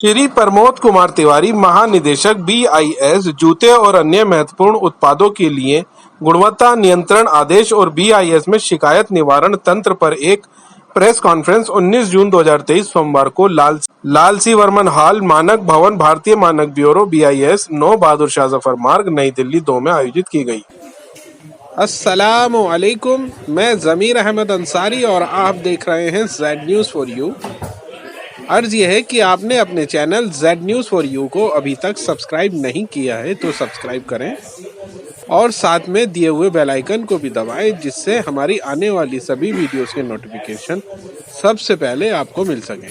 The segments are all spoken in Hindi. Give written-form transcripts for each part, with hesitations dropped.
श्री प्रमोद कुमार तिवारी, महानिदेशक बीआईएस, जूते और अन्य महत्वपूर्ण उत्पादों के लिए गुणवत्ता नियंत्रण आदेश और बीआईएस में शिकायत निवारण तंत्र पर एक प्रेस कॉन्फ्रेंस 19 जून 2023 सोमवार को लाल सी वर्मन हॉल, मानक भवन, भारतीय मानक ब्यूरो बीआईएस, 9 बहादुर शाह जफर मार्ग, नई दिल्ली 2 में आयोजित की गई। अस्सलामु अलैकुम, मैं जमीर अहमद अंसारी और आप देख रहे हैं जेड न्यूज़ फॉर यू। अर्ज यह है कि आपने अपने channel Z news for you को अभी तक सब्सक्राइब नहीं किया है तो सब्सक्राइब करें और साथ में दिए हुए बेल आइकन को भी दबाएं, जिससे हमारी आने वाली सभी वीडियोस के नोटिफिकेशन सबसे पहले आपको मिल सकें।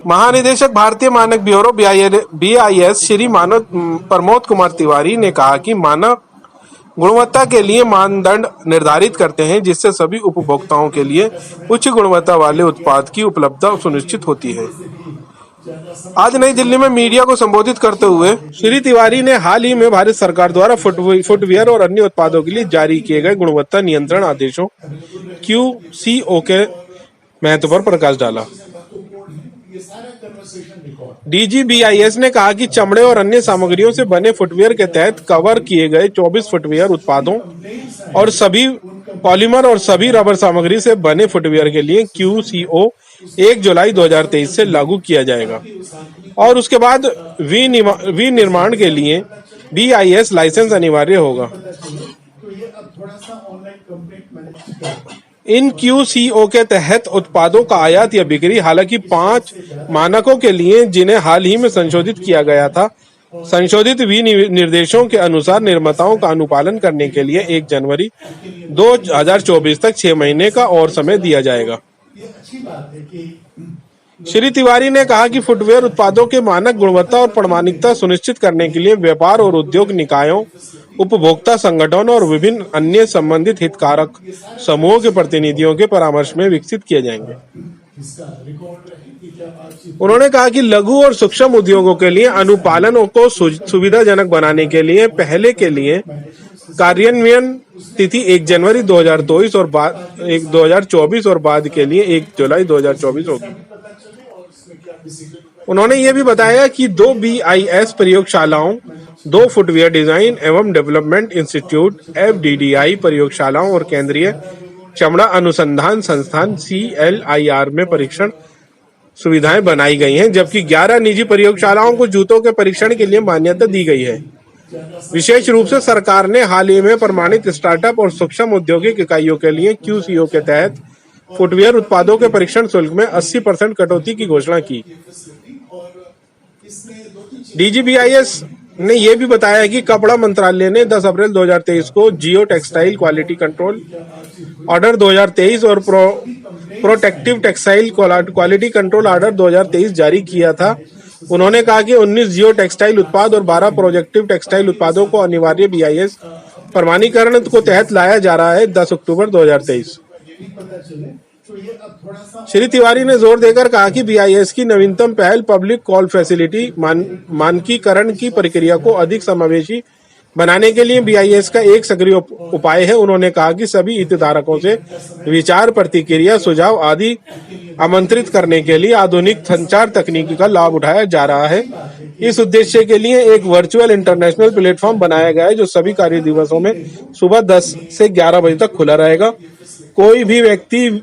महानिदेशक भारतीय मानक ब्यूरो बीआईएस श्री प्रमोद कुमार तिवारी ने कहा कि मानक गुणवत्ता के लिए मानदंड निर्धारित करते हैं, जिससे सभी उपभोक्ताओं के लिए उच्च गुणवत्ता वाले उत्पाद की उपलब्धता सुनिश्चित होती है। आज नई दिल्ली में मीडिया को संबोधित करते हुए श्री तिवारी ने हाल ही में भारत सरकार द्वारा फुटवियर और अन्य उत्पादों के लिए जारी किए गए गुणवत्ता नियंत्रण आदेशों QCO के महत्व पर प्रकाश डाला। DGBIS ने कहा कि चमड़े और अन्य सामग्रियों से बने फुटवियर के तहत कवर किए गए 24 फुटवियर उत्पादों और सभी पॉलीमर और सभी रबर सामग्री से बने फुटवियर के लिए QCO 1 जुलाई 2023 से लागू किया जाएगा और उसके बाद विनिर्माण के लिए BIS लाइसेंस अनिवार्य होगा। इन QCO के तहत उत्पादों का आयात या बिक्री, हालांकि 5 मानकों के लिए जिन्हें हाल ही में संशोधित किया गया था, संशोधित विनिर्देशों के अनुसार निर्माताओं का अनुपालन करने के लिए 1 जनवरी 2024 तक 6 महीने का और समय दिया जाएगा। श्री तिवारी ने कहा कि फुटवियर उत्पादों के मानक, गुणवत्ता और प्रमाणिकता सुनिश्चित करने के लिए व्यापार और उद्योग निकायों, उपभोक्ता संगठन और विभिन्न अन्य संबंधित हितधारक समूहों के प्रतिनिधियों के परामर्श में विकसित किए जाएंगे। उन्होंने कहा कि लघु और सूक्ष्म उद्योगों के लिए अनुपालन को सुविधाजनक बनाने के लिए पहले के लिए कार्यान्वयन तिथि 1 जनवरी 2024 और बाद के लिए 1 जुलाई 2024 होगी। उन्होंने ये भी बताया कि 2 BIS प्रयोगशालाओं, 2 फुटवियर डिजाइन एवं डेवलपमेंट इंस्टीट्यूट FDDI प्रयोगशालाओं और केंद्रीय चमड़ा अनुसंधान संस्थान CLIR में परीक्षण सुविधाएं बनाई गई हैं, जबकि 11 निजी प्रयोगशालाओं को जूतों के परीक्षण के लिए मान्यता दी गई है। विशेष रूप से सरकार ने हाल ही में प्रमाणित स्टार्टअप और सूक्ष्म औद्योगिक इकाइयों के लिए QCO के तहत फुटवियर उत्पादों के परीक्षण शुल्क में 80% कटौती की घोषणा की। DGBIS ने यह भी बताया कि कपड़ा मंत्रालय ने 10 अप्रैल 2023 को जियो टेक्सटाइल क्वालिटी कंट्रोल ऑर्डर 2023 और protective textile quality control order 2023 जारी किया था। उन्होंने कहा कि 19 जियो टेक्सटाइल उत्पाद और 12 प्रोजेक्टिव टेक्सटाइल उत्पादों को अनिवार्य BIS प्रमाणीकरण को तहत लाया जा रहा है 10 अक्टूबर 2023। श्री तिवारी ने जोर देकर कहा कि BIS की नवीनतम पहल पब्लिक कॉल फैसिलिटी मानकीकरण की प्रक्रिया को अधिक समावेशी बनाने के लिए BIS का एक सक्रिय उपाय है। उन्होंने कहा कि सभी हितधारकों से विचार, प्रतिक्रिया, सुझाव आदि आमंत्रित करने के लिए आधुनिक संचार तकनीकी का लाभ उठाया जा रहा है। इस उद्देश्य के लिए एक वर्चुअल इंटरनेशनल प्लेटफॉर्म बनाया गया है, जो सभी कार्य दिवसों में सुबह 10 से 11 बजे तक खुला रहेगा। कोई भी व्यक्ति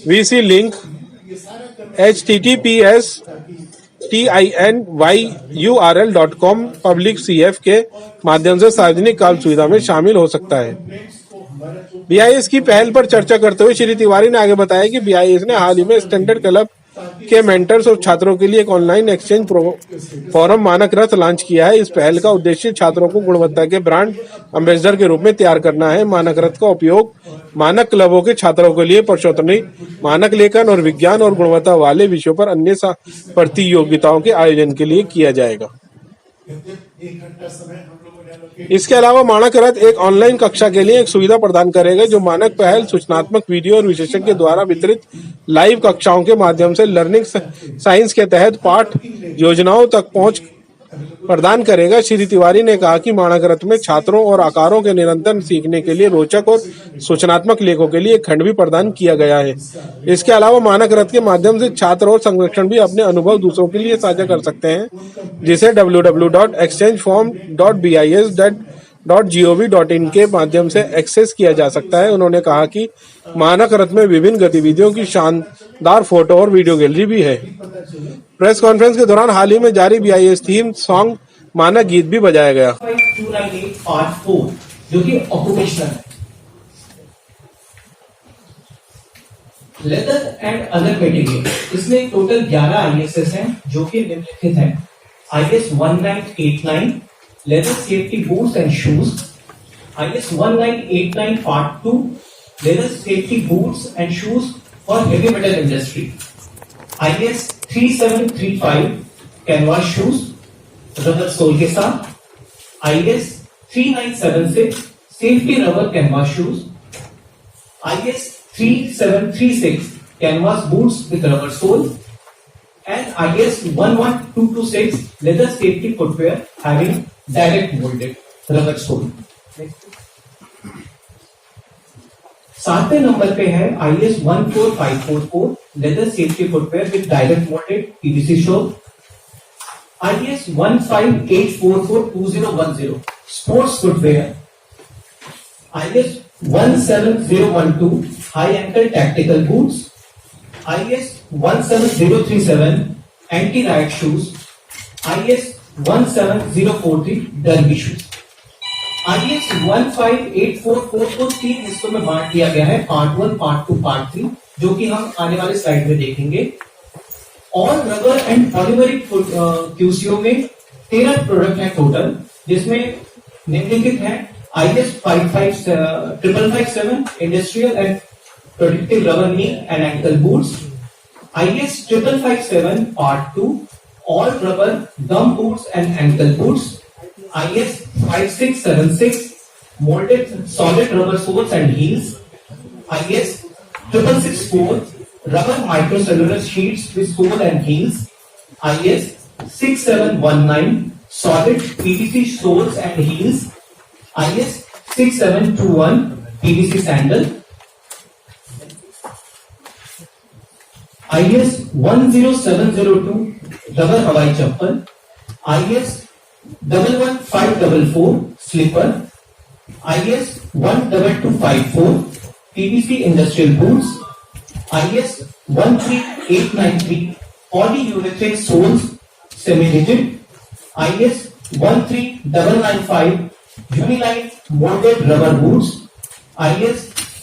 VC link https://tinYurl.com public CF के माध्यम से सार्वजनिक काल सुविधा में शामिल हो सकता है। BIS की पहल पर चर्चा करते हुए श्री तिवारी ने आगे बताया कि BIS ने हाल ही में स्टैंडर्ड क्लब के मेंटर्स और छात्रों के लिए एक ऑनलाइन एक्सचेंज फोरम मानक रथ लॉन्च किया है। इस पहल का उद्देश्य छात्रों को गुणवत्ता के ब्रांड एम्बेसडर के रूप में तैयार करना है। मानक रथ का उपयोग मानक क्लबों के छात्रों के लिए प्रशोधनी, मानक लेखन और विज्ञान और गुणवत्ता वाले विषयों पर अन्य प्रतियोगिताओं के आयोजन के लिए किया जाएगा। इसके अलावा मानक रथ एक ऑनलाइन कक्षा के लिए एक सुविधा प्रदान करेगा, जो मानक पहल, सूचनात्मक वीडियो और विशेषज्ञ द्वारा वितरित लाइव कक्षाओं के माध्यम से लर्निंग साइंस के तहत पाठ योजनाओं तक पहुंच प्रदान करेगा। श्री तिवारी ने कहा कि मानक रथ में छात्रों और आकारों के निरंतर सीखने के लिए रोचक और सूचनात्मक लेखों के लिए एक खंड भी प्रदान किया गया है। इसके अलावा मानक रथ के माध्यम से छात्र और संरक्षण भी अपने अनुभव दूसरों के लिए साझा कर सकते हैं, जिसे www.exchangeform.bis.gov.in के माध्यम से एक्सेस किया जा सकता है। उन्होंने कहा कि मानक रथ में विभिन्न गतिविधियों की शानदार फोटो और वीडियो गैलरी भी है। प्रेस कॉन्फ्रेंस के दौरान हाल ही में जारी BIS थीम सॉन्ग मानक गीत भी बजाया गया। 298 पार्ट 4 जो कि ऑक्यूपेशनल है। लेदर एंड अदर मटेरियल, इसमें टोटल 11 ISS हैं जो कि निम्नलिखित हैं। IS 1989 leather safety boots and shoes, IS 1989 part 2 leather safety boots and shoes for heavy metal industry, IS 3735 canvas shoes rubber sole के साथ, IS 3976 safety rubber canvas shoes, IS 3736 canvas boots with rubber sole, and IS 11226 leather safety footwear having direct molded rubber sole. सातवें नंबर पे है IS 14544 leather safety footwear with direct molded PVC sole, IS 158442010 sports footwear, IS 17012 high ankle tactical boots, IS 17037 anti-riot shoes, IS 17043 derby shoes. IS 15844 को 3 हिस्सों में बांट दिया गया है, पार्ट 1, पार्ट 2, पार्ट 3, जो कि हम आने वाले स्लाइड में देखेंगे। All rubber and polymeric QCO में 13 प्रोडक्ट है टोटल, जिसमें निम्नलिखित है IS 557 industrial and protective rubber knee and ankle boots, IS 5557 part 2 all rubber gum boots and ankle boots, IS 5676 molded solid rubber soles and heels, IS 6664 rubber microcellular sheets with sole and heels, IS 6719 solid PVC soles and heels, IS 6721 PVC sandal, IS 10702 rubber हवाई चप्पल, IS 11544 slipper, IS 12254 PVC industrial boots, IS 13893 polyurethane soles semi rigid, IS 13995 uniline moulded rubber boots, IS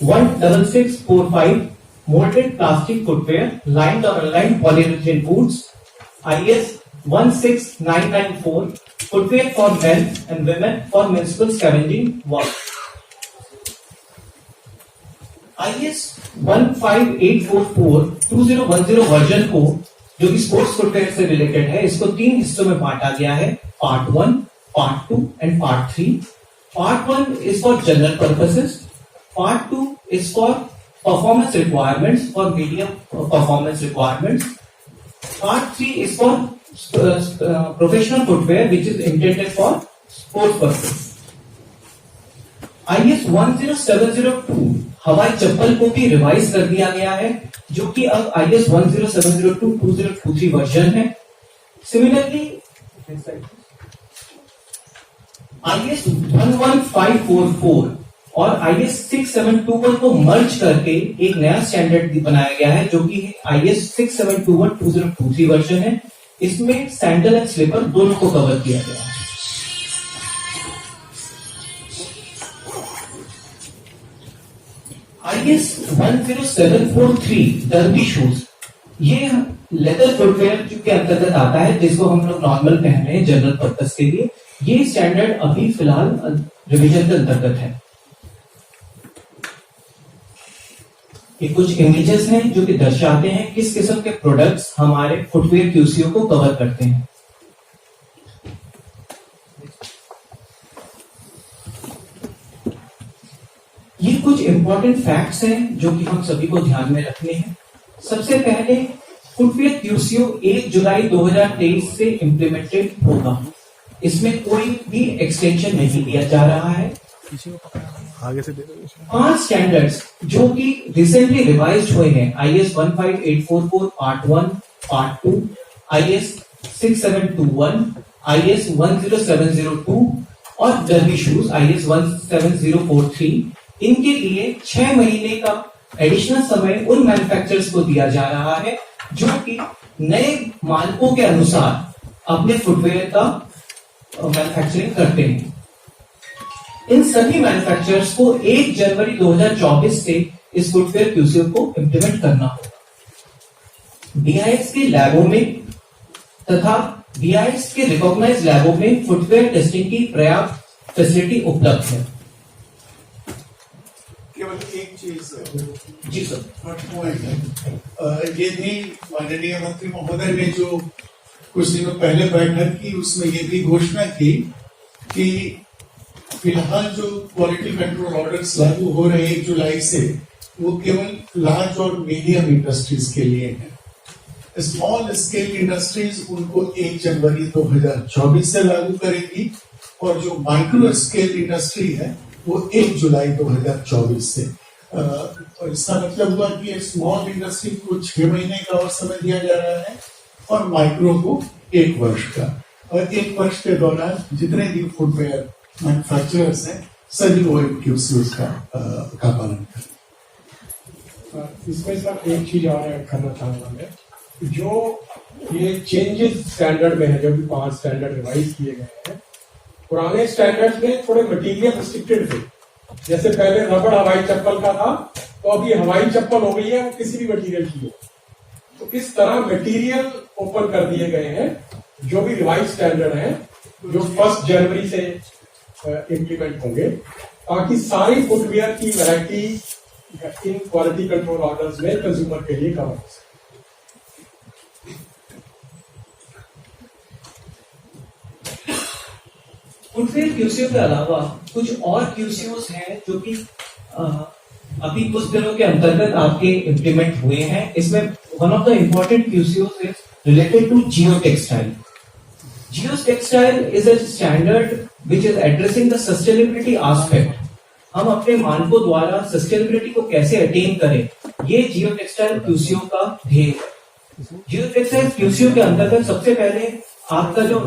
16645 molded plastic footwear, lined or unlined polyurethane boots, IS 16994 footwear for men and women for municipal scavenging work, IS 15844 2010 version को, जो कि स्पोर्ट्स फुटवेयर से रिलेटेड है, इसको 3 हिस्सों में बांटा गया है, part 1, part 2 and part 3. Part 1 is for general purposes, part 2 is for performance requirements for medium performance requirements, part 3 is for professional footwear which is intended for sports purpose. IS 10702 हवाई चप्पल को भी रिवाइज कर दिया गया है, जो कि अब IS 10702 2023 वर्जन है। सिमिलरली IS 11544 और IS 6721 को मर्ज करके एक नया स्टैंडर्ड बनाया गया है, जो कि IS 6721 2023 वर्जन है। इसमें सैंडल एंड स्लीपर दोनों को कवर किया गया है। IS 10743 डर्बी शूज, ये लेदर फुटवेयर के अंतर्गत आता है, जिसको हम लोग नॉर्मल पहन रहे हैं जनरल पर्पस के लिए। ये स्टैंडर्ड अभी फिलहाल रिवीजन के अंतर्गत है। ये कुछ इमेजेस हैं जो कि दर्शाते हैं किस किस्म के प्रोडक्ट्स हमारे फुटवेयर QCO को कवर करते हैं। ये कुछ इंपॉर्टेंट फैक्ट्स हैं जो कि हम सभी को ध्यान में रखने हैं। सबसे पहले फुटवेयर QCO 1 जुलाई 2023 से इंप्लीमेंटेड होगा। इसमें कोई भी एक्सटेंशन नहीं दिया जा रहा है। आगे से दे दो। 5 स्टैंडर्ड्स जो कि रिसेंटली रिवाइज हुए हैं, IS 15844 part 1, part 2, IS 6721, IS 10702 और डर्बी शूज IS 17043, इनके लिए 6 महीने का एडिशनल समय उन मैन्युफैक्चरर्स को दिया जा रहा है जो कि नए मानकों के अनुसार अपने फुटवेयर का मैन्युफैक्चरिंग करते हैं। इन सभी मैन्युफैक्चरर्स को 1 जनवरी 2024 से इस फुटवेयर क्यूसीओ को इंप्लीमेंट करना होगा। BIS के लैबों में तथा BIS के रिकॉग्नाइज्ड लैबों में फुटवेयर टेस्टिंग की पर्याप्त फैसिलिटी उपलब्ध है। केवल एक चीज जी सर। पॉइंट है, ये भी माननीय मंत्री महोदय ने जो कुछ दिनों पहले बैठक की उसमें ये भी घोषणा की कि फिलहाल जो क्वालिटी कंट्रोल ऑर्डर्स लागू हो रहे हैं 1 जुलाई से, वो केवल लार्ज और मीडियम इंडस्ट्रीज के लिए है। स्मॉल स्केल इंडस्ट्रीज उनको 1 जनवरी 2024 से लागू करेगी और जो माइक्रो स्केल इंडस्ट्री है वो 1 जुलाई 2024 से। और इसका मतलब हुआ कि स्मॉल इंडस्ट्री को 6 महीने का और समय दिया जा रहा है और माइक्रो को 1 वर्ष का, और 1 वर्ष के दौरान जितने भी फुटवेयर मैन्युफैक्चरर्स हैं सभी OMQCs का पालन करें। इसमें सर एक चीज और ऐड करना चाहूंगा मैं, जो ये चेंजेस स्टैंडर्ड में है, जो भी 5 स्टैंडर्ड रिवाइज किए गए हैं, पुराने स्टैंडर्ड में थोड़े मटेरियल रिस्ट्रिक्टेड थे। जैसे पहले रबड़ हवाई चप्पल का था, तो अभी हवाई चप्पल हो गई है, वो किसी भी मटेरियल की हो। तो इस तरह मटेरियल ओपन कर दिए गए हैं, जो भी रिवाइज स्टैंडर्ड है, जो 1 जनवरी से इम्प्लीमेंट होंगे, ताकि सारी फुटवेयर की variety in quality control orders में कंज्यूमर के लिए कवर हो सके। फुटवेयर क्यूसीओ के अलावा कुछ और क्यूसीओस हैं जो कि अभी कुछ दिनों के अंतर्गत आपके इम्प्लीमेंट हुए हैं। इसमें one of the important QCOs is related to geotextile. Geotextile is a standard which is addressing the sustainability aspect. हम अपने मानकों द्वारा सस्टेनेबिलिटी को कैसे अटेन करें, ये जियो टेक्सटाइल क्यूसीओ का ध्येय है। जियो टेक्सटाइल क्यूसीओ के अंतर्गत सबसे पहले आपका जो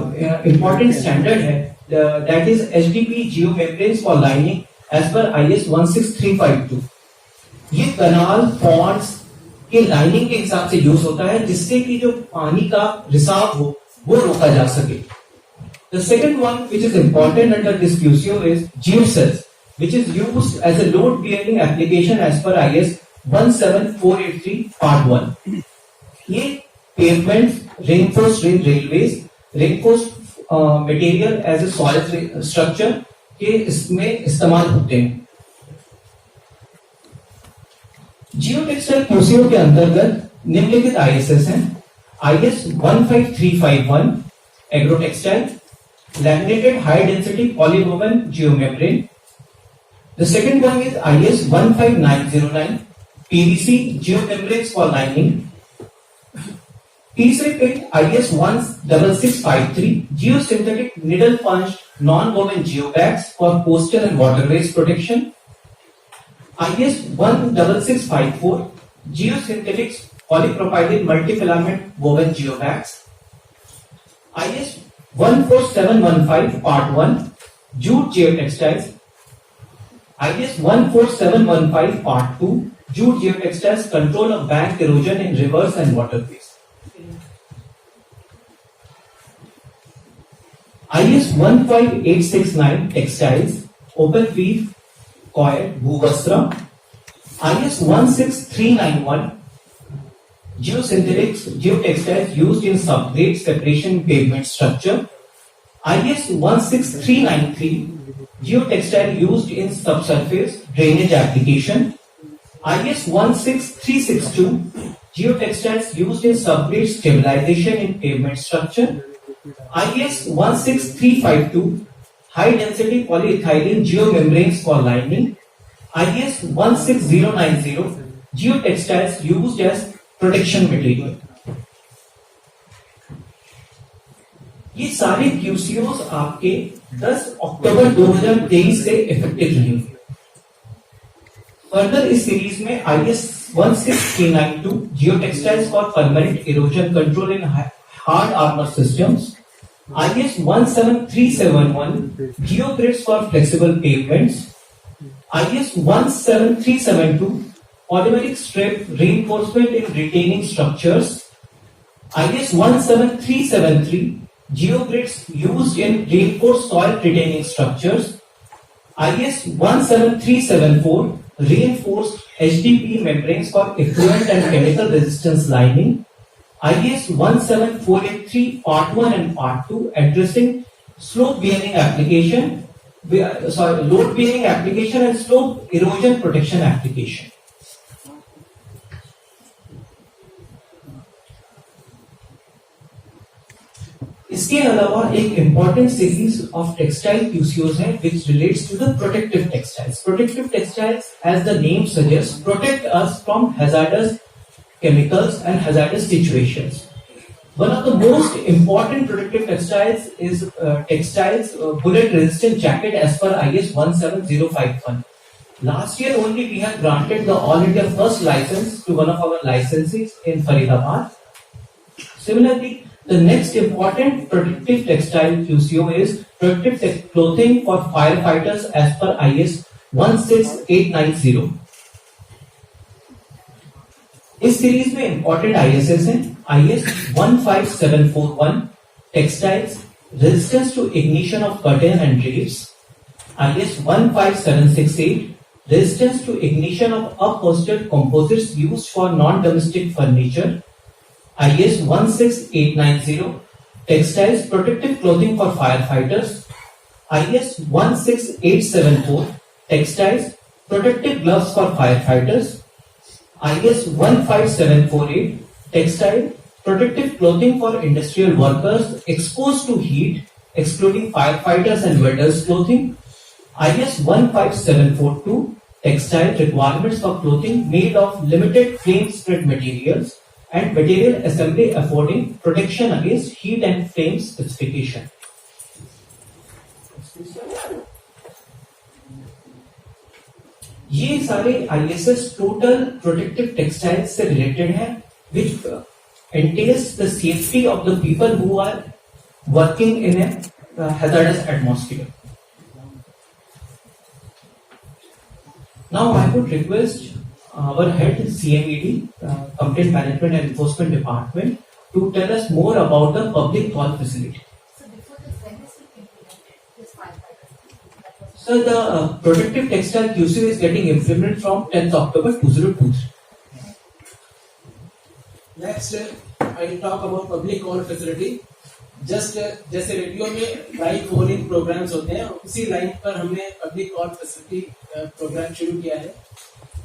इम्पोर्टेंट स्टैंडर्ड है that is HDP geomembranes for lining as per IS 16352। ये कनाल पॉन्ड्स के लाइनिंग के हिसाब से यूज होता है, जिससे कि जो पानी का रिसाव हो वो रोका जा सके। The second one which is important under this QCO is geocells, which is used as a load bearing application as per IS 17483 part 1। ये pavements, reinforced railways, reinforced material as a solid structure के इसमें इस्तेमाल होते हैं। जियो टेक्सटाइल क्यूसीओ के अंतर्गत निम्नलिखित ISS हैं। IS 15351 agro textile laminated high density polywoven geomembrane. The second one is IS 15909 PVC geomembranes for lining. तीसरे पे IS 16653 geosynthetic needle punched non-woven geobags for coastal and waterways protection। IS 16654 geosynthetic polypropylene multifilament woven geobags। IS 14715 part 1 jute geotextiles। IS 14715 part 2 jute geotextiles control of bank erosion in rivers and waterways। IS 15869 textiles open weave coir bhuvastra। IS 16391 geosynthetics geotextiles used in subgrade separation pavement structure। IS 16393 geotextile used in subsurface drainage application। IS 16362 geotextiles used in subgrade stabilization in pavement structure। IS 16352 high density polyethylene geomembranes for lining। IS 16090 geotextiles used as protection material। ये सारे QCOs आपके 10 अक्टूबर 2023 से इफेक्टिव रहेंगे। फर्दर इस सीरीज में IS 16392 Jio textiles for permanent erosion control in hard armour systems, IS 17371 Jio grids for flexible pavements, IS 17372 polymeric strip reinforcement in retaining structures, IS 17373 geogrids used in reinforced soil retaining structures, IS 17374 reinforced HDPE membranes for effluent and chemical resistance lining, IS 17483 part 1 and part 2 addressing slope bearing application, load bearing application and slope erosion protection application. इसके अलावा एक important series of textile QCOs है which relates to the protective textiles. Protective textiles, as the name suggests, protect us from hazardous chemicals and hazardous situations. One of the most important protective textiles is bullet resistant jacket as per IS 17051. Last year only we have granted the All India first license to one of our licensees in Faridabad. Similarly, the next important protective textile QCO is protective clothing for firefighters as per IS 16890. इस सीरीज में इंपॉर्टेंट ISS हैं IS 15741 textiles resistance to ignition of curtain and drapes, IS 15768 resistance to ignition of upholstered composites used for non-domestic furniture, IS 16890 textiles protective clothing for firefighters, IS 16874 textiles protective gloves for firefighters, IS 15748 textile protective clothing for industrial workers exposed to heat excluding firefighters and welders clothing, IS 15742 textile requirements for clothing made of limited flame spread materials and material assembly affording protection against heat and flame specification. ये सारे ISS टोटल प्रोटेक्टिव टेक्सटाइल्स से रिलेटेड है which entails the safety of the people who are working in a hazardous atmosphere. Now I would request our head CMED, Complaint Management and Enforcement Department, to tell us more about the public call facility. So before this, when is it implemented, this firefighter? So the protective textile QCO is getting implemented from 10th October 2023. Next, I will talk about public call facility. Just जैसे रेडियो में लाइव फोन इन प्रोग्राम्स होते हैं, उसी लाइन पर हमने पब्लिक कॉल फैसिलिटी प्रोग्राम शुरू किया है।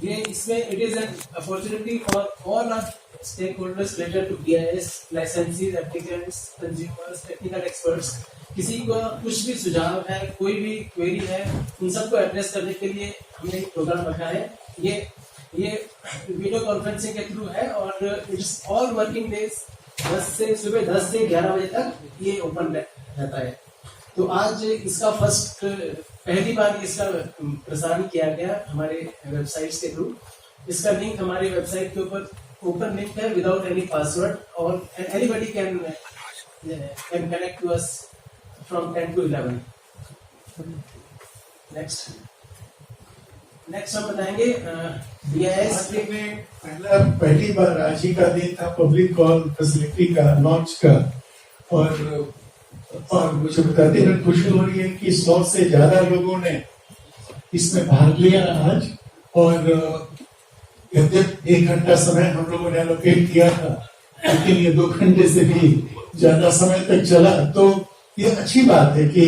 ये इसमें it is an opportunity for all our stakeholders related to BIS, licensees, applicants, consumers, technical experts, किसी को कुछ भी सुझाव है, कोई भी क्वेरी है, उन सबको एड्रेस करने के लिए हमने एक प्रोग्राम रखा है। ये वीडियो कॉन्फ्रेंसिंग के थ्रू है और इट्स ऑल वर्किंग डेज, सुबह 10 से 11 बजे तक ये ओपन रहता है। तो आज इसका पहली बार इसका प्रसारण किया गया हमारे वेबसाइट्स के थ्रू। इसका लिंक हमारे वेबसाइट के ऊपर ओपन लिंक है विदाउट एनी पासवर्ड, और anybody can connect to us from 10 to 11। Next हम बताएंगे BIS में पहली बार आज ही का दिन था पब्लिक कॉल फैसिलिटी का लॉन्च का, और मुझे बताते हुए खुशी हो रही है कि 100 से ज्यादा लोगों ने इसमें भाग लिया आज। और 1 घंटा समय हम लोगों ने एलोकेट किया था, लेकिन ये 2 घंटे से भी ज्यादा समय तक चला। तो ये अच्छी बात है कि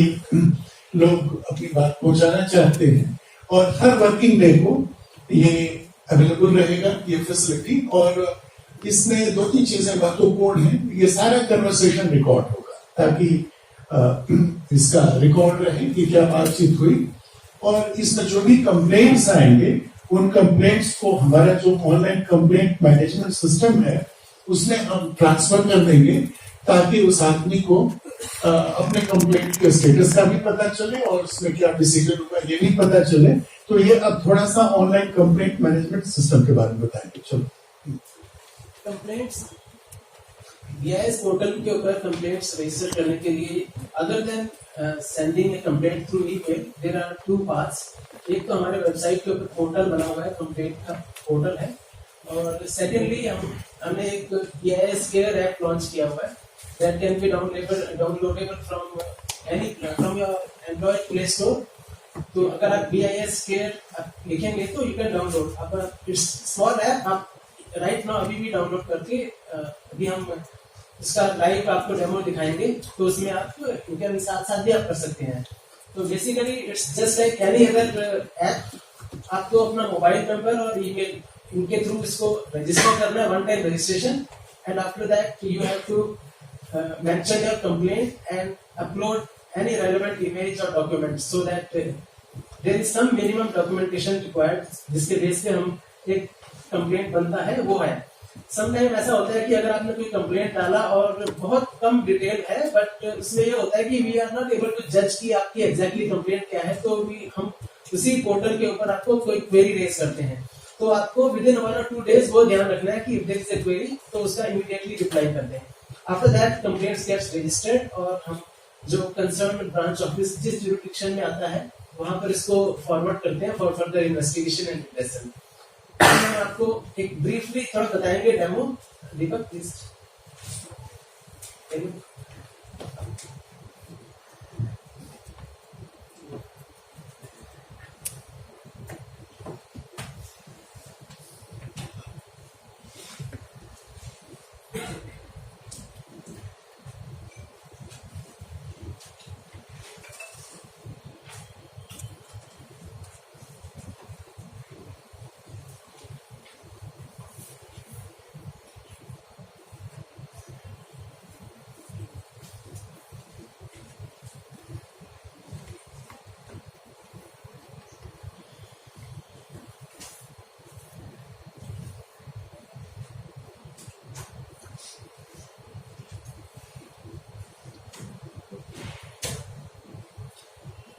लोग अपनी बात पहुंचाना चाहते हैं, और हर वर्किंग डे को ये अवेलेबल रहेगा ये फैसिलिटी। और इसमें 2-3 चीजें महत्वपूर्ण हैं। ये सारा कन्वर्सेशन रिकॉर्ड होगा ताकि इसका रिकॉर्ड रहे कि क्या बातचीत हुई, और इसमें जो भी कंप्लेंट्स आएंगे उन कंप्लेंट्स को हमारा जो ऑनलाइन कंप्लेंट मैनेजमेंट सिस्टम है उसमें हम ट्रांसफर कर देंगे, ताकि उस आदमी को अपने कंप्लेंट के स्टेटस का भी पता चले और उसमें क्या डिसीजन हुआ ये भी पता चले। तो ये अब थोड़ा सा ऑनलाइन कंप्लेंट मैनेजमेंट सिस्टम के बारे में बताएंगे। चलो। कंप्लेंट्स बीआईएस पोर्टल के ऊपर कंप्लेंट्स रजिस्टर करने के लिए other than sending a complaint through email there are two paths. एक तो हमारे वेबसाइट के ऊपर पोर्टल बना हुआ है, कंप्लेंट का पोर्टल है, और सेकेंडली हमने एक बीआईएस केयर ऐप लॉन्च किया हुआ है that can be downloadable from your Android play store. तो अगर आप BIS केयर लिखेंगे तो यू कैन डाउनलोड। अब इट्स स्मॉल ऐप, आप राइट नाउ अभी भी डाउनलोड करके अभी हम इसका लाइव आपको डेमो दिखाएंगे, तो उसमें आप यू कैन साथ भी आप कर सकते हैं। तो basically it's just like any other app. आपको अपना मोबाइल नंबर और ईमेल इनके थ्रू इसको रजिस्टर करना है, one time registration, and after that you have to mention your complaint and upload any relevant image or document so that there is some minimum documentation required जिसके बेस पे हम एक कंप्लेंट बनता है वो है। समटाइम ऐसा होता है कि अगर आपने कोई कंप्लेंट डाला और बहुत कम डिटेल है बट उसमें ये होता है कि we are not able to जज कि आपकी एग्जैक्टली कंप्लेंट क्या है, तो भी हम उसी पोर्टल के ऊपर आपको कोई क्वेरी रेज करते हैं। तो आपको विद इन 1 or 2 days वो ध्यान रखना है कि if there is a query तो उसका इमीडिएटली रिप्लाई कर दें। After that complaints gets registered और हम जो कंसर्न ब्रांच ऑफिस जिस जुरिडिक्शन में आता है वहां पर इसको फॉरवर्ड करते हैं for further investigation and repression. हम आपको एक ब्रीफली थोड़ा बताएंगे डेमो। दीपक प्लीज।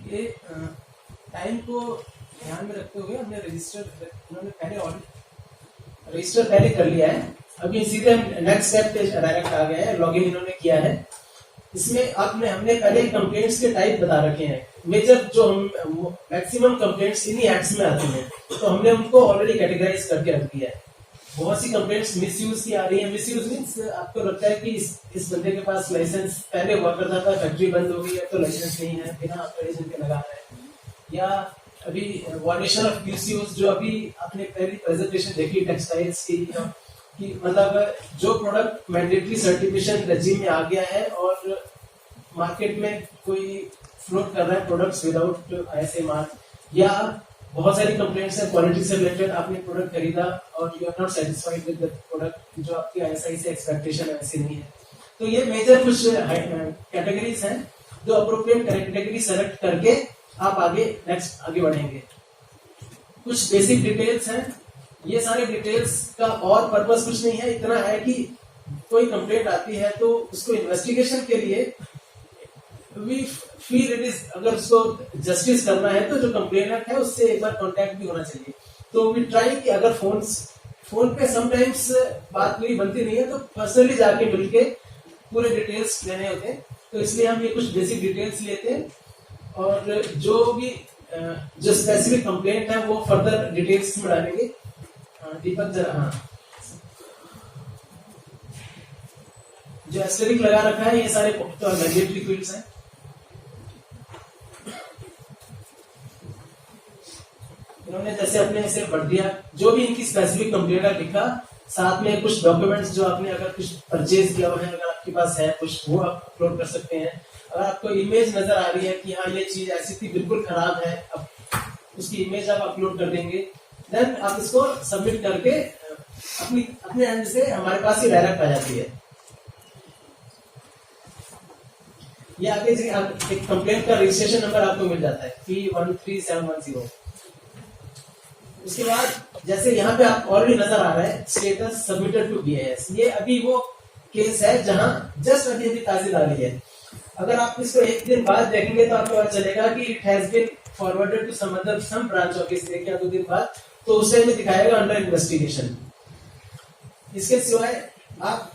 ये टाइम को ध्यान में रखते हुए हमने उन्होंने रजिस्टर पहले कर लिया है। अभी सीधे हम नेक्स्ट स्टेप पे डायरेक्ट आ गए हैं, लॉगिन इन्होंने किया है। इसमें हमने पहले कंप्लेंट्स के टाइप बता रखे हैं। मेजर जो हम मैक्सिमम कंप्लेंट्स इन्हीं एक्ट्स में आती हैं, तो हमने उनको ऑलरेडी कैटेगराइज करके रख दिया है। बहुत सी कंप्लेंट्स मिसयूज की आ रही है। मिसयूज मीन्स आपको लगता है कि इस बंदे के पास लाइसेंस पहले हुआ करता था, फैक्ट्री बंद हो गई, अब तो लाइसेंस नहीं है, बिना ऑथराइजेशन के लगा रहा है। या अभी वायलेशन ऑफ QCOs जो अभी आपने पहली प्रेजेंटेशन देखी टेक्सटाइल्स की, कि मतलब जो प्रोडक्ट मैंडेटरी सर्टिफिकेशन रेजिम में आ गया है और मार्केट में कोई फ्लोट कर रहा है प्रोडक्ट्स विदाउट ISI मार्क, या बहुत सारी कंप्लेंट्स है क्वालिटी से रिलेटेड। आपने प्रोडक्ट खरीदा और you are not satisfied with the product, जो आपकी ISI से एक्सपेक्टेशन ऐसी नहीं है। तो ये मेजर कुछ कैटेगरीज हैं जो अप्रोप्रिएट कैटेगरी सेलेक्ट करके आप आगे बढ़ेंगे। कुछ बेसिक डिटेल्स हैं। ये सारे डिटेल्स का और पर्पस कुछ नहीं है, इतना है कि कोई कंप्लेंट आती है तो उसको इन्वेस्टिगेशन के लिए वी फील इट इज, अगर उसको जस्टिस करना है तो जो कंप्लेनर है उससे एक बार कांटेक्ट भी होना चाहिए। तो वी ट्राई कि अगर फोन पे समटाइम्स बात पूरी बनती नहीं है तो पर्सनली जाके मिलके पूरे डिटेल्स लेने होते हैं। तो इसलिए हम ये कुछ बेसिक डिटेल्स लेते हैं और जो स्पेसिफिक कंप्लेंट है वो फर्दर डिटेल्स में डालेंगे। दीपक जरा, हाँ, जो एस्टेरिक लगा रखा है ये सारे मैंडेटरी फील्ड्स हैं। इन्होंने जैसे अपने इसे बढ़ दिया, जो भी इनकी स्पेसिफिक कंप्लेंट है लिखा, साथ में कुछ डॉक्यूमेंट्स जो आपने अगर कुछ परचेज किया हुआ है, अगर आपके पास है कुछ, वो आप अपलोड कर सकते हैं। अगर आपको इमेज नजर आ रही है कि हाँ ये चीज ऐसी थी बिल्कुल खराब है, अब उसकी इमेज आप अपलोड कर देंगे। देन आप इसको सबमिट करके अपने एंड से हमारे पास ही डायरेक्ट आ जाती है। ये आगे एक कंप्लेंट का रजिस्ट्रेशन नंबर आपको मिल जाता है P13710। उसके बाद जैसे यहाँ पे आप ऑलरेडी नजर आ रहा है स्टेटस सबमिटेड टू BIS, ये अभी वो केस है जहां जस्ट अभी ताजी डाली है। अगर आप इसको एक दिन बाद देखेंगे तो आपको पता चलेगा कि it has been forwarded to some branch office, एक या दो दिन बाद, तो उस टाइम में दिखाएगा अंडर इन्वेस्टिगेशन। इसके सिवाय आप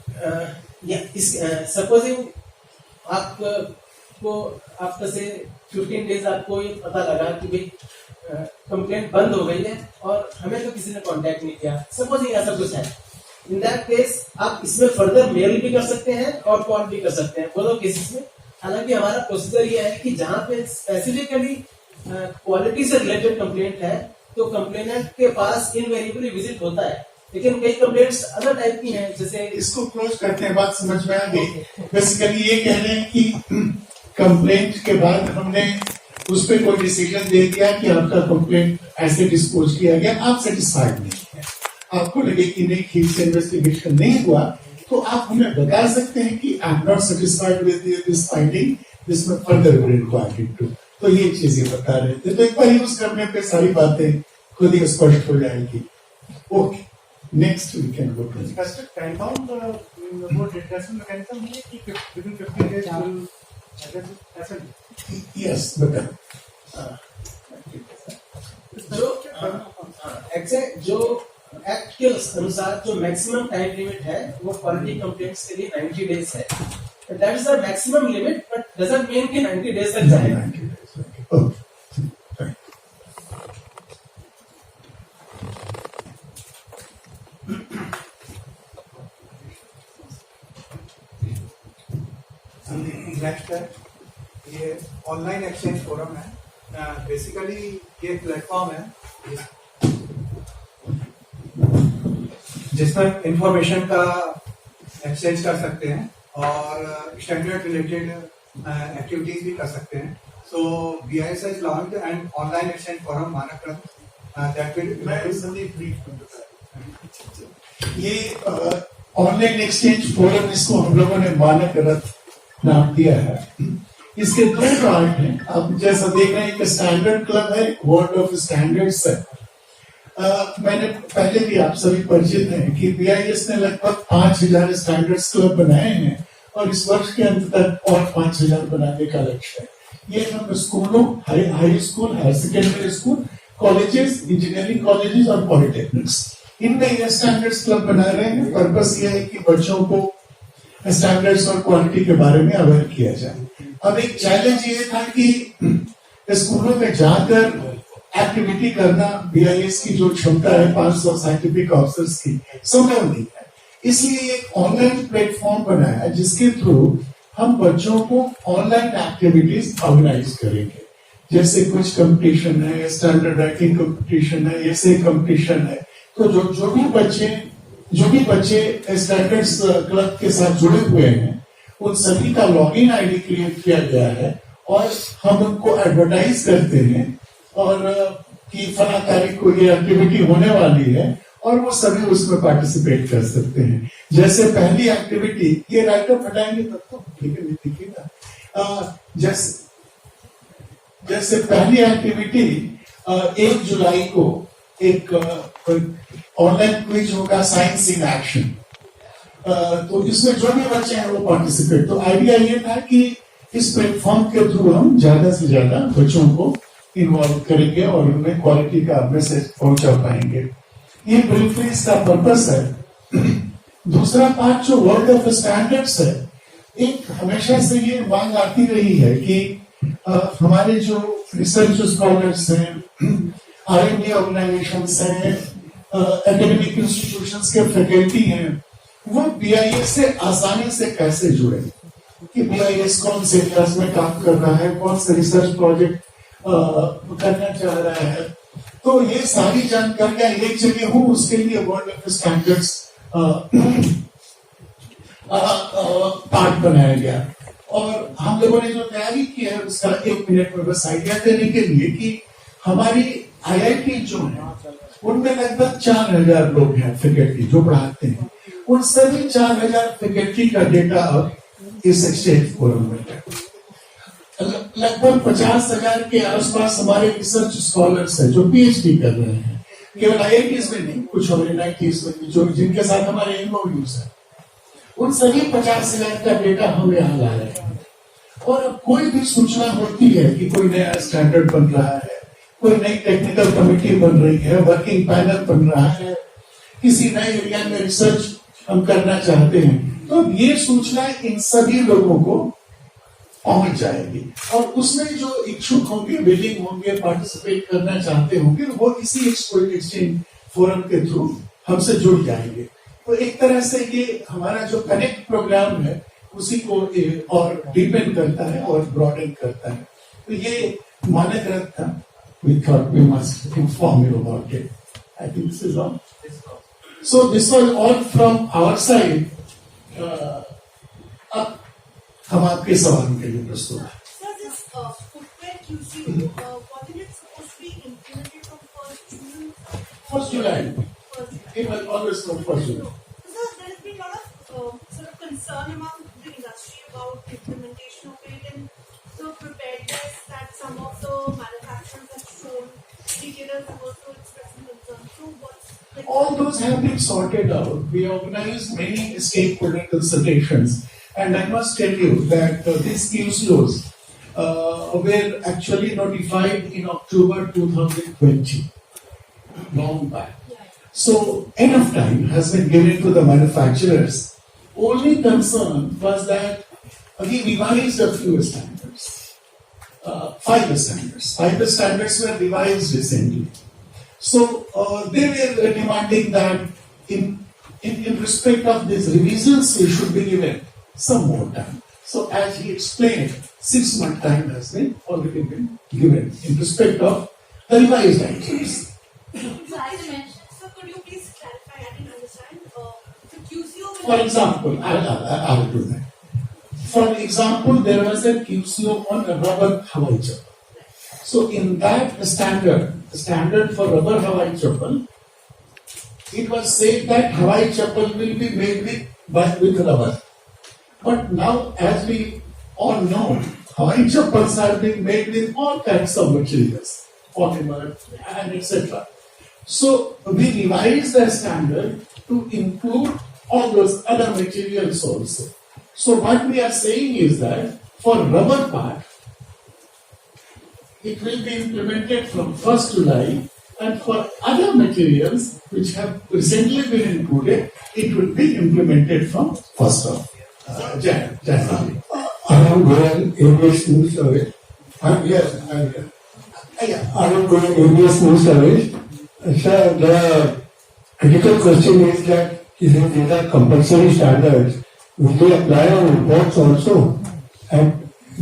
सपोजिंग आपको आफ्टर से 15 डेज आपको ये पता लगा कि भाई कंप्लेंट बंद हो गई है और हमें तो किसी ने कांटेक्ट नहीं किया, सपोजिंग ऐसा कुछ है, इन दैट केस आप इसमें फर्दर मेल भी कर सकते हैं और कॉल भी कर सकते हैं दोनों केसेस में। हालांकि हमारा प्रोसीजर ये है कि जहां पे स्पेसिफिकली क्वालिटी से रिलेटेड कंप्लेंट है तो कंप्लेनेंट के पास इनवेरिएबली विजिट होता है, लेकिन कई कंप्लेंट्स अदर टाइप की हैं, जैसे इसको क्लोज करते हैं, बात समझ में आ गई। बेसिकली ये कह रहे हैं कि कंप्लेंट के बाद हमने उस पर कोई डिसीजन दे दिया कि आपका कंप्लेंट ऐसे डिस्पोज किया गया, आप सेटिस्फाइड नहीं है, आपको लगे कि नहीं ठीक से इन्वेस्टिगेशन नहीं हुआ, तो आप हमें बता सकते हैं कि I am not satisfied with this finding, this में फर्दर वी रिक्वायर टू। तो ये चीजें बता रहे थे, तो एक बार यूज करने पे सारी बातें खुद ही स्पष्ट हो जाएगी। Okay, next we can go to time bound वो डिस्कशन मैकेनिज्म है कि विदिन 15 डेज ऐसा यस बता। जो एग्जैक्ट जो एक्ट के अनुसार जो मैक्सिमम टाइम लिमिट है वो क्वालिटी कंप्लेंट्स के लिए 90 डेज है, that is the maximum limit, but doesn't mean कि 90 डेज तक जाए। नेक्स्ट है ये ऑनलाइन एक्सचेंज फोरम है, बेसिकली ये प्लेटफॉर्म है जिसमें इंफॉर्मेशन का एक्सचेंज कर सकते हैं और स्टैंडर्ड रिलेटेड एक्टिविटीज भी कर सकते हैं। सो BIS has launched an online exchange forum Manakrant that will ये ऑनलाइन एक्सचेंज फोरम, इसको हम लोगों ने मानक रथ नाम दिया है। इसके दो पार्ट हैं, आप जैसा देख रहे हैं, एक स्टैंडर्ड क्लब है, वर्ल्ड ऑफ स्टैंडर्ड्स है। मैंने पहले भी आप सभी परिचित हैं कि BIS ने लगभग 5000 स्टैंडर्ड्स क्लब बनाए हैं और इस वर्ष के अंत तक और 5000 बनाने का लक्ष्य है। ये हम स्कूलों, high school, higher secondary school, colleges, engineering colleges और पॉलिटेक्निक्स, इनमें ये स्टैंडर्ड्स क्लब बना रहे हैं। पर्पस ये है कि बच्चों को स्टैंडर्ड्स और क्वालिटी के बारे में अवेयर किया जाए। अब एक चैलेंज ये था कि स्कूलों में जाकर एक्टिविटी करना, BIS की जो क्षमता है 500 साइंटिफिक ऑफिसर्स की, संभव नहीं है। इसलिए एक ऑनलाइन प्लेटफॉर्म बनाया जिसके थ्रू हम बच्चों को ऑनलाइन एक्टिविटीज ऑर्गेनाइज करेंगे। जैसे कुछ कंपटीशन है, स्टैंडर्ड राइटिंग कंपटीशन है, ऐसे कंपटीशन है, तो जो भी बच्चे स्टैंडर्ड्स क्लब के साथ जुड़े हुए हैं उन सभी का लॉगिन आईडी क्रिएट किया गया है और हम उनको एडवर्टाइज करते हैं और कि फला तारीख को ये एक्टिविटी होने वाली है और वो सभी उसमें पार्टिसिपेट कर सकते हैं। जैसे पहली एक्टिविटी, ये राइटअप हटाएंगे तब तो ठीक है, देखिएगा। जैसे पहली एक्टिविटी 1 जुलाई को एक ऑनलाइन क्विज होगा, साइंस इन एक्शन। तो इसमें जो भी बच्चे हैं वो पार्टिसिपेट। तो आइडिया ये था कि इस प्लेटफॉर्म के थ्रू हम ज्यादा से ज्यादा बच्चों को इन्वॉल्व करेंगे और उनमें क्वालिटी का मैसेज पहुंचा पाएंगे। ये ब्रीफली इसका पर्पस है। दूसरा पार्ट जो वर्ल्ड ऑफ स्टैंडर्ड्स है, एक हमेशा से ये मांग आती रही है कि हमारे जो रिसर्च स्कॉलर्स हैं, R&D ऑर्गेनाइजेशंस हैं, एकेडमिक इंस्टीट्यूशंस के फैकल्टी हैं, वो BIS से आसानी से कैसे जुड़े, कि BIS कौन से क्लास में काम कर रहा है, कौन सा रिसर्च प्रोजेक्ट करना चाह रहा है। तो ये सारी जानकारियां एक जगह हो, उसके लिए वर्ल्ड ऑफ स्टैंडर्ड्स पार्ट बनाया गया। और हम लोगों ने जो तैयारी की है उसका 1 मिनट में बस आइडिया देने के लिए कि हमारी IIT जो है उनमें लगभग 4000 लोग हैं फैकल्टी जो पढ़ाते हैं। उन सभी 4000 फैकल्टी का डेटा अब इस एक्सचेंज फोरम में है। लगभग 50,000 के आसपास हमारे रिसर्च स्कॉलर्स हैं जो PhD कर रहे हैं, केवल IITs में नहीं, कुछ और NITs में भी, जो जिनके साथ हमारे MOUs है। उन सभी 50,000 का डेटा हम यहाँ ला रहे हैं। और अब कोई भी सूचना होती है कि कोई नया स्टैंडर्ड बन रहा है, कोई नई टेक्निकल कमेटी बन रही है, वर्किंग पैनल बन रहा है, किसी नए एरिया में रिसर्च हम करना चाहते हैं, तो ये सूचना इन सभी लोगों को पहुंच जाएगी और उसमें जो इच्छुक होंगे, विलिंग होंगे, पार्टिसिपेट करना चाहते होंगे, वो इसी एक्सचेंज फोरम के थ्रू हमसे जुड़ जाएंगे। तो एक तरह से ये हमारा जो कनेक्ट प्रोग्राम है उसी को और डीपेन करता है और ब्रॉडन करता है। तो ये मानक रथ था। We thought we must inform you about it. I think this is all. So this was all from our side. अब हम आपके सवालों के लिए प्रस्तुत हैं। So this footwear QCO, wasn't it supposed to be implemented from 1st June? 1st July. 1st July. It will always come 1st July. So there has been a lot of sort of concern among the industry about implementation of it and the preparedness that some of the manufacturers have shown. Retailers have also expressing concern. So what's All those have been sorted out. We organized many stakeholder consultations, and I must tell you that these QCOs were actually notified in October 2020, long back. So enough time has been given to the manufacturers. Only concern was that we revised a few standards. 5 standards. 5 standards were revised recently. So they were demanding that in respect of these revisions, we should be given some more time. So as he explained, 6 month time has been already been given in respect of the revised items. So as you mentioned, so could you please clarify? I didn't understand. The QCO will For example, I'll do that. For example, there was a QCO on a rubber Hawai chappal. So in that standard for rubber Hawai chappal, it was said that Hawai chappal will be made with rubber. But now, as we all know, Hawai chappals are being made with all kinds of materials, polymer and etc. So we revised the standard to include all those other materials also. So what we are saying is that for rubber part, it will be implemented from 1st July, and for other materials which have recently been included, it will be implemented from 1st of January. Anand Goyal, ABS News Service. Yes, yeah. Anand Goyal, ABS News Service. Sir, the critical question is that these are compulsory standards. Will they apply on imports also and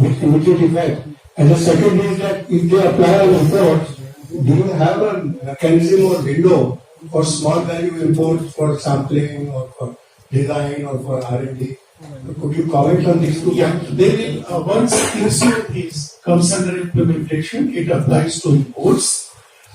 with immediate effect? And the second is that if they apply on imports, do you have a mechanism or window for small value imports for sampling or for design or for R&D? Could you comment on these two? Yeah, they will, once QCO comes under implementation, it applies to imports.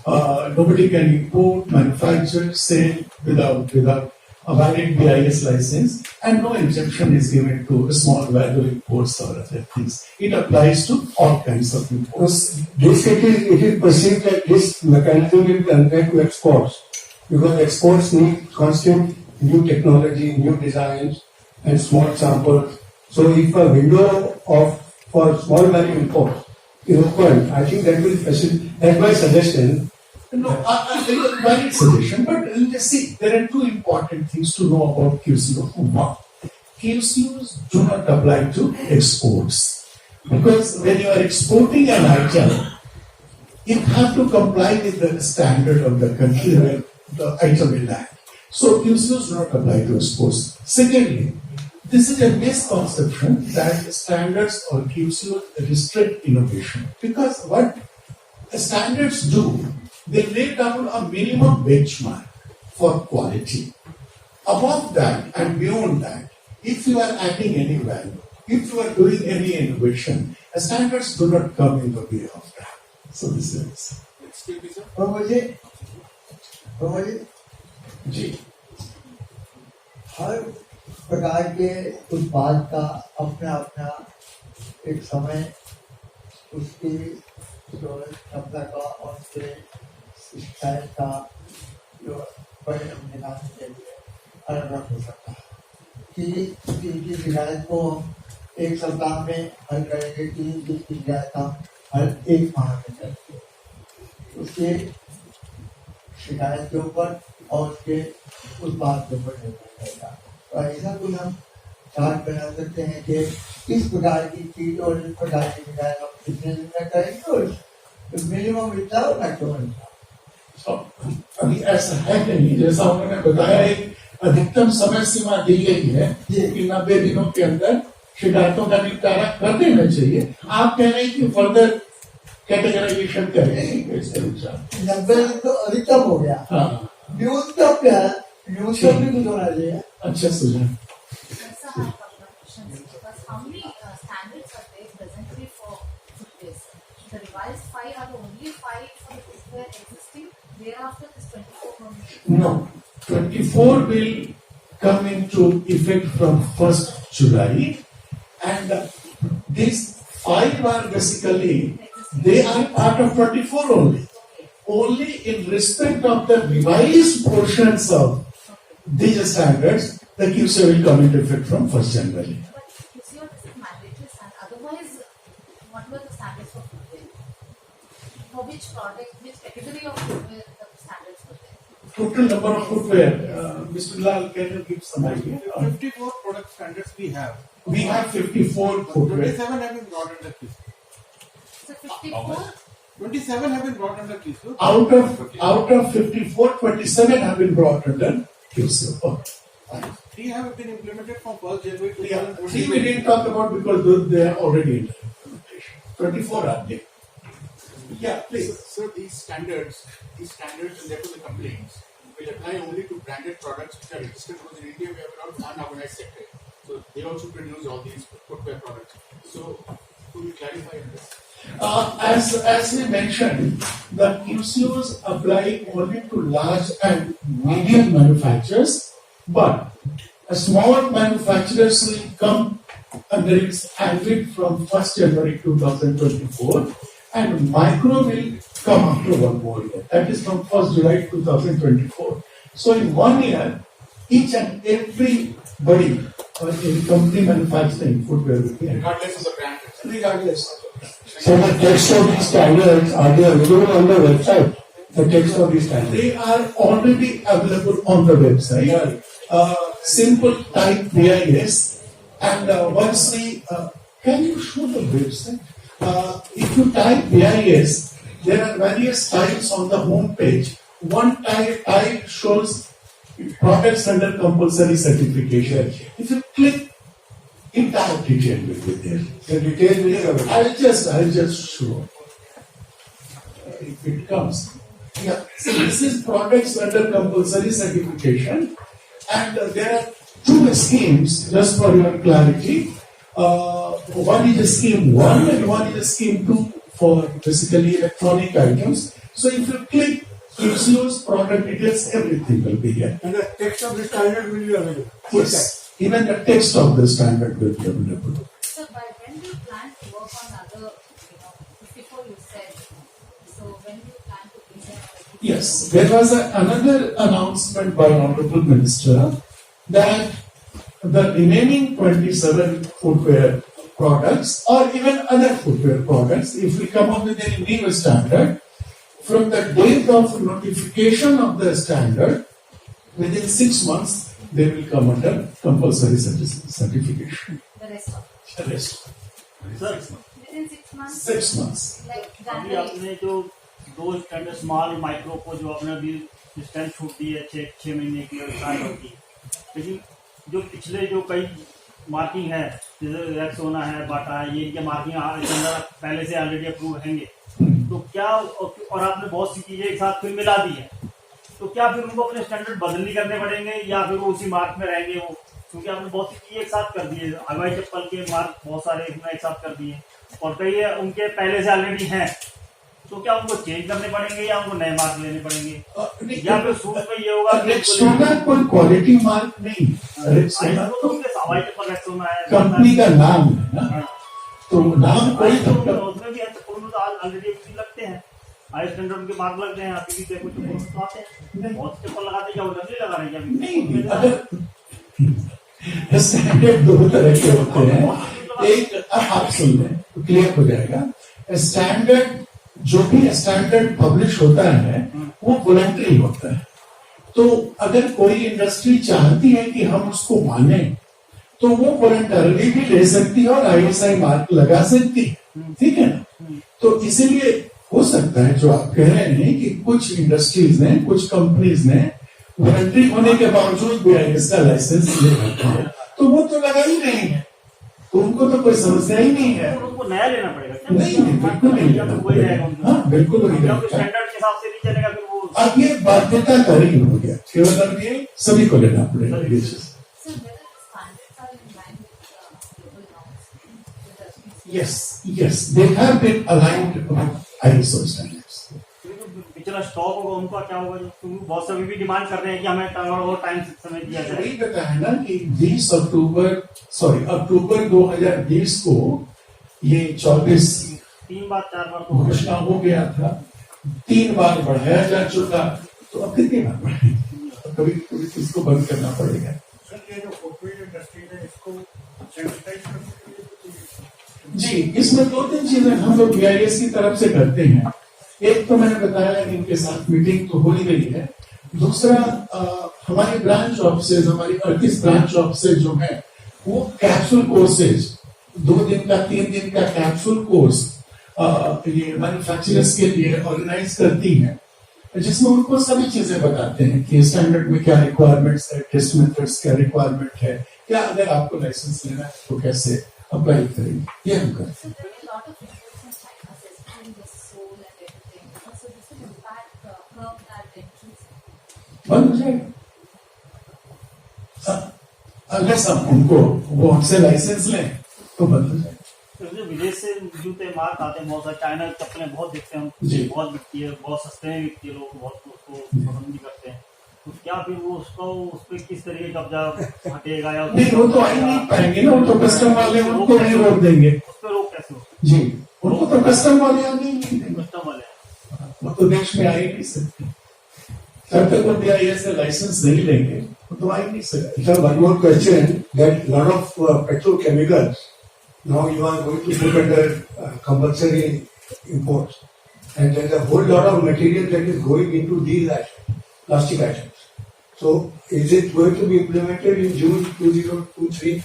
Nobody can import, manufacture, sell without a valid BIS license, and no exemption is given to small value imports or other things. It applies to all kinds of imports. It is perceived that this mechanism will be unfair to exports because exports need constant new technology, new designs, and small samples. So if a window for small value imports is open, I think that will facilitate. That's my suggestion. No, valid suggestion, but let's see, there are two important things to know about QCO. One, QCOs do not apply to exports. Because when you are exporting an item, you have to comply with the standard of the country where the item will land. So QCOs do not apply to exports. Secondly, this is a misconception that standards or QCOs restrict innovation. Because what standards do, they lay down a minimum benchmark for quality. Above that and beyond that, if you are adding any value, if you are doing any innovation, standards do not come in the way of that. So this is. जी हर प्रकार के उत्पाद का अपना अपना एक समय उसकी क्षमता का और उसके शिकायत का जो परिणाम निकालने के लिए अलग अलग हो सकता है कि इनकी शिकायत को एक सप्ताह में हल करेंगे कि जिसकी शिकायत हम हर एक माह में करेंगे, उसके शिकायत के ऊपर और उसके उत्पाद के ऊपर निर्भर करेगा। तो ऐसा कुछ हम चार्ट बना सकते हैं कि इस प्रकार की चीज और इस प्रकार की शिकायत हम कितने दिन में करेंगे और मिनिमम इतना और मैक्सिमम इतना। अभी ऐसा है नहीं, जैसा उन्होंने बताया एक अधिकतम समय सीमा दी गई है कि 90 दिनों के अंदर शिकायतों का निपटारा कर देना चाहिए। आप कह रहे हैं कि फर्दर कैटेगराइजेशन करेंगे इसके अनुसार। 90 दिन तो अधिकतम हो गया, हाँ, न्यूनतम क्या है, न्यूनतम भी कुछ होना चाहिए। अच्छा सुझाव। Sir, I have a couple of questions because how many standards are there presently for footwear? The revised 5 are the only 5 for the footwear existing. Thereafter, this 24 permission. No, 24 will come into effect from 1st July, and these 5 are basically, they are part of 24 only. Only in respect of the revised portions of these standards, the QC will come into effect from 1st January. But QCO is mandatory standard. Otherwise, what were the standards for footwear? For which product, which category of footwear the standards were there? Total number of footwear, Mr. Lal, can you give some idea? 54 product standards we have. We have 54 footwear. 27 have been brought under QCO. So 54, 27 have been brought under QCO. Out of 54, 27 have been brought under QCO. 3 have been implemented from 1st January Yeah, 2020. see, we didn't talk about because they are already in implementation. 24 are there. Yeah, please. So these standards and therefore the complaints will apply only to branded products which are registered, because in India we have around unorganized sector. So they also produce all these footwear products. So could you clarify on this? As we mentioned, the QCOs apply only to large and medium manufacturers, but small manufacturers will come under its ambit from 1st January 2024, and micro will come after 1 more year. That is from 1st July 2024. So in 1 year, each and everybody or any company manufacturing footwear will be Regardless of the brand. regardless. So the text of these standards, are they available on the website? The text of these standards? They are already available on the website. Simple type BIS, and once we can you show the website? If you type BIS, there are various types on the home page. One type shows products under compulsory certification. If you click, entire detail will be there. The details will be available. I'll just show. If it comes. Yeah. So this is products under compulsory certification, and there are 2 schemes, just for your clarity. One is scheme 1 and one is scheme 2 for basically electronic items. So if you click QCO's product details, everything will be here. And the text of the standard will be available. Yes. Even the text of the standard will be available. sir, by when do you plan to work on other, 54 you said. So when do you plan to bring them? Yes, there was another announcement by Honorable Minister that the remaining 27 footwear products or even other footwear products, if we come up with any new standard, from the date of notification of the standard, within 6 months, they will come under compulsory certification. The rest of it. The rest, Within 6 months? 6 months. Like अभी January. आपने जो 2 स्टैंडर्ड स्मॉल माइक्रो को जो आपने अभी डिस्टेंस छूट दी है 6 महीने की और 7 की, लेकिन जो पिछले जो कई मार्किंग है जैसे रेक्सोना है, बाटा है, ये इनके मार्किंग पहले से ऑलरेडी अप्रूव हैंगे, तो क्या और आपने बहुत सी चीजें एक साथ फिर मिला दी है, तो क्या फिर उनको अपने स्टैंडर्ड बदलनी करने पड़ेंगे या फिर वो उसी मार्क में रहेंगे वो, क्योंकि आपने बहुत सी चीजें एक साथ कर दिए, हवाई चप्पल के मार्क बहुत सारे इसमें एक साथ कर दिए और कई उनके पहले से ऑलरेडी हैं, तो क्या उनको चेंज करने पड़ेंगे या उनको नए मार्क लेने पड़ेंगे या फिर सूट में ये होगा कि रेक्सोना कोई क्वालिटी मार्क नहीं, रेक्सोना तो हवाई चप्पल रेक्सोना है, कंपनी का नाम है ना, तो नाम कोई उसमें भी चप्पल में तो ऑलरेडी लगते हैं, हाई स्टैंडर्ड उनके मार्क लगते हैं, अभी भी देखो चप्पल तो आते हैं, बहुत चप्पल लगाते क्या नकली लगा रहे हैं नहीं, अगर स्टैंडर्ड 2 तरह के होते हैं, एक आप सुन लें तो क्लियर हो जाएगा। स्टैंडर्ड जो भी स्टैंडर्ड पब्लिश होता है वो वॉलंटरी होता है। तो अगर कोई इंडस्ट्री चाहती है कि हम उसको माने तो वो वॉलंटरली भी ले सकती है और ISI मार्क लगा सकती है, ठीक है ना। तो इसीलिए हो सकता है जो आप कह रहे हैं कि कुछ इंडस्ट्रीज ने, कुछ कंपनीज ने वॉलंटरी होने के बावजूद भी BIS का लाइसेंस ले रखा है, तो वो तो लगा ही नहीं है, तो उनको तो कोई समस्या ही नहीं है। तो उनको नया लेना पड़ेगा क्या? नहीं, बिल्कुल नहीं लेना वही रहेगा उनका। हाँ, बिल्कुल वही क्योंकि रहेगा। स्टैंडर्ड के हिसाब से नहीं चलेगा फिर वो। अब ये बाध्यता करी हो गया, केवल ये सभी को लेना पड़ेगा। So whether the standards are in line with global norms, with the Yes, they have been aligned with ISO standards. पिछला स्टॉक होगा उनका क्या होगा? क्योंकि बहुत सभी भी डिमांड कर रहे हैं कि हमें और टाइम समय दिया जाए। वही बताया ना कि 20 अक्टूबर 2020 को ये 24 3 बार 4 बार तो घोषणा हो गया था, 3 बार बढ़ाया जा चुका, तो अब कितनी बार बढ़ाएंगे? कभी इसको बंद करना पड़ेगा। सर ये जो फुटवेयर इंडस्ट्री है इसको सेंसिटाइज करने के लिए जी, इसमें 2-3 चीजें हम लोग BIS की तरफ से करते हैं। एक तो मैंने बताया इनके साथ मीटिंग तो हो ही गई है। दूसरा हमारी ब्रांच ऑफिसेज, हमारी 38 ब्रांच ऑफिसेज जो है वो कैप्सूल कोर्सेज 2 दिन का 3 दिन का कैप्सूल कोर्स ये मैन्युफैक्चरर्स के लिए ऑर्गेनाइज करती हैं, जिसमें उनको सभी चीजें बताते हैं कि स्टैंडर्ड में क्या रिक्वायरमेंट्स है, टेस्ट मेथड्स क्या रिक्वायरमेंट है, क्या अगर आपको लाइसेंस लेना है तो कैसे अप्लाई करेंगे, ये हम करते हैं। So there is a lot of imports from China, especially the soul and everything. So this will impact curb that entries. बंद हो जाएगा अगर हम उनको वो हमसे लाइसेंस लें तो बंद हो जाएगा। तो जो विदेश से जूते मार्क आते हैं बहुत सारे, चाइना की चप्पलें बहुत देखते हैं, जी। बहुत बिकती है, बहुत सस्ते में बिकती है, लोग बहुत उसको पसंद भी करते हैं। तो क्या फिर वो उसको उस पर किस तरीके का कब्जा हटेगा या नहीं, वो तो आ ही नहीं पाएंगे ना, वो तो कस्टम वाले उनको नहीं रोक देंगे। उस पर रोक कैसे हो? जी, उनको तो कस्टम वाले आने ही नहीं देंगे, कस्टम वाले वो तो देश में आ ही नहीं सकते। जब तक वो BIS से लाइसेंस नहीं लेंगे वो तो आ ही नहीं सकते। Sir, one more question, that lot of petrochemicals, now you are going to put under compulsory imports, and there's a whole lot of material that is going into these items, plastic items. So, is it going to be implemented in June 2023?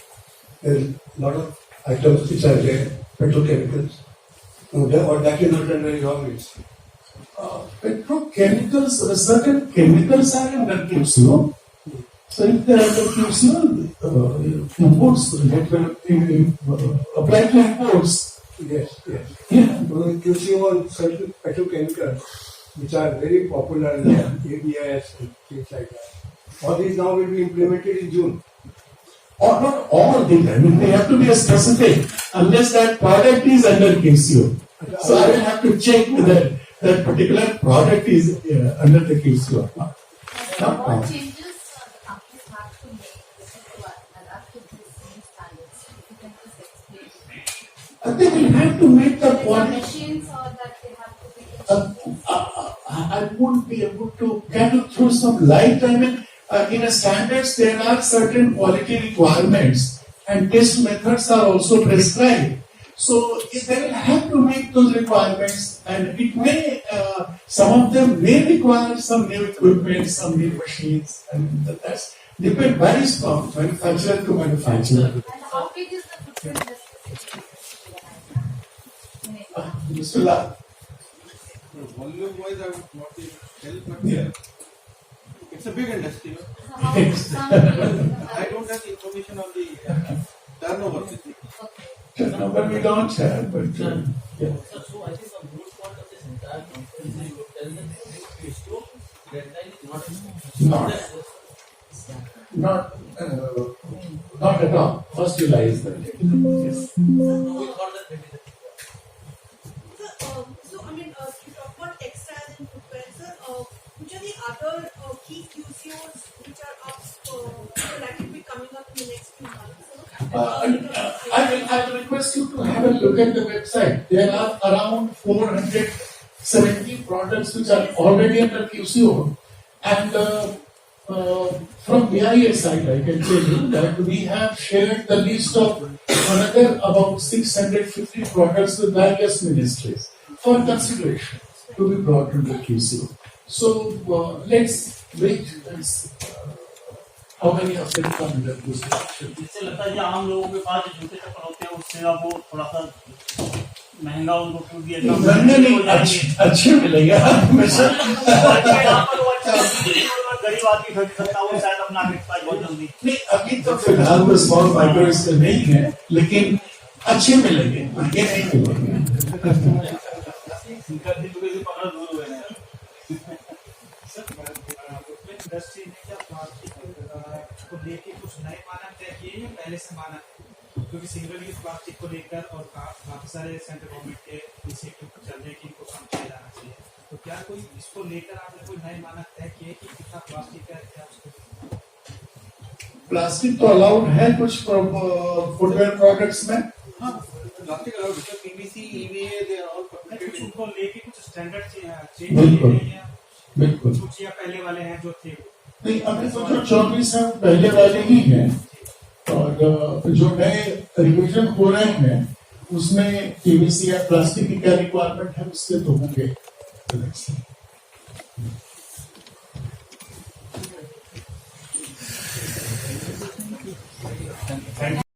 There's a lot of items which are there, petrochemicals, or that is not under your ministry. Petrochemicals, certain chemicals are under QCO. So if they are under QCO, imports apply to imports. Yes. Yeah. So, QCO on certain petrochemicals, which are very popular, ABS and things like that. All these now will be implemented in June. Or not all the time. I mean, they have to be specific unless that product is under QCO. So I will have to check whether that particular product is under the QCO or not. What changes the companies have to make to adapt to these new standards? If you can just explain. They will have to make the There are quality. machines or that they have to be. I won't be able to kind of throw some light. I mean, in a standards there are certain quality requirements and test methods are also prescribed. So they will have to make those requirements, and it may some of them may require some new equipment, some new machines, and that's depend varies from manufacturer to manufacturer. And how big is the footprint industry? Mr. Lal. Volume wise, I would not be able to tell, but Yeah. it's a big industry. So how I don't have information on the turnover. Okay. Number we don't have, but yeah. So I think a good part of this entire conference is you tell them that this deadline is Not at all. First July is the date. Yes. we thought that maybe So, I mean, you talk about textiles and footwear, sir. Which are the other key QCOs which are up, that will be coming up in the next few months? I will request you to have a look at the website. There are around 470 products which are already under QCO, and From BIS side, I can tell you that we have shared the list of another about 650 products with various ministries for consideration to be brought into QC. So let's wait and see how many of them come under this action. इससे लगता है कि आम लोगों के पास जो जूते चप्पल होते हैं उससे अब वो थोड़ा सा महंगा उनको क्यों दिया महंगे नहीं, अच्छे मिलेगा हमेशा। गरीब आदमी खरीद सकता है वो शायद अपना खरीदता है बहुत जल्दी। नहीं, अभी तो फिलहाल वो स्मॉल माइक्रो इसका नहीं है, लेकिन अच्छे मिलेंगे, महंगे नहीं मिलेंगे। पकड़ दूर हुए हैं। इंडस्ट्री ने क्या प्लास्टिक को लेके कुछ नए मानक तय किए या पहले से मानक, क्योंकि सिंगल यूज प्लास्टिक को लेकर और काफी सारे सेंट्रल गवर्नमेंट के इनिशिएटिव चल रहे कि इनको कम किया जाना चाहिए, तो क्या कोई इसको लेकर आपने कोई नए मानक तय किए कि कितना प्लास्टिक का क्या उसको? प्लास्टिक तो अलाउड है कुछ फुटवेयर प्रोडक्ट्स में। हाँ, प्लास्टिक अलाउड है, PVC, EVA, they are all कुछ उनको लेके कुछ स्टैंडर्ड चेंज किए हैं बिल्कुल कुछ या पहले वाले हैं जो थे? नहीं, अभी तो जो 24 है पहले वाले ही हैं, और जो नए रिविजन हो रहे हैं उसमें पीवीसी या प्लास्टिक की क्या रिक्वायरमेंट है उससे तो होंगे।